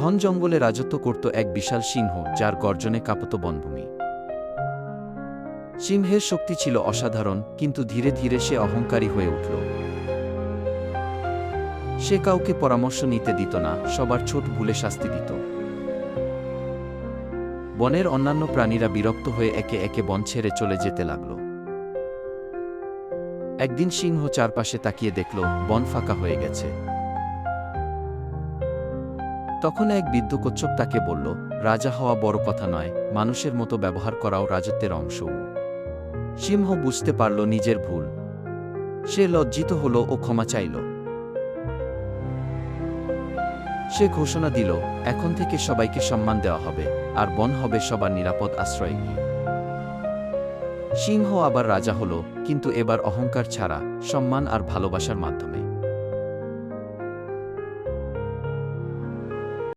ঘন জঙ্গলে রাজত্ব করত এক বিশাল সিংহ, যার গর্জনে কাঁপত বনভূমি। সিংহের শক্তি ছিল অসাধারণ, কিন্তু ধীরে ধীরে সে অহংকারী হয়ে উঠল। সে কাউকে পরামর্শ নিতে দিত না, সবার ছোট ভুলে শাস্তি দিত। বনের অন্যান্য প্রাণীরা বিরক্ত হয়ে একে একে বন ছেড়ে চলে যেতে লাগল। একদিন সিংহ চারপাশে তাকিয়ে দেখল বন ফাঁকা হয়ে গেছে। তখন এক বৃদ্ধ কচ্ছপ তাকে বলল, রাজা হওয়া বড় কথা নয়, মানুষের মতো ব্যবহার করাও রাজত্বের অংশ। সিংহ বুঝতে পারল নিজের ভুল। সে লজ্জিত হল ও ক্ষমা চাইল। সে ঘোষণা দিল, এখন থেকে সবাইকে সম্মান দেওয়া হবে, আর বন হবে সবার নিরাপদ আশ্রয়। সিংহ আবার রাজা হল, কিন্তু এবার অহংকার ছাড়া, সম্মান আর ভালোবাসার মাধ্যমে।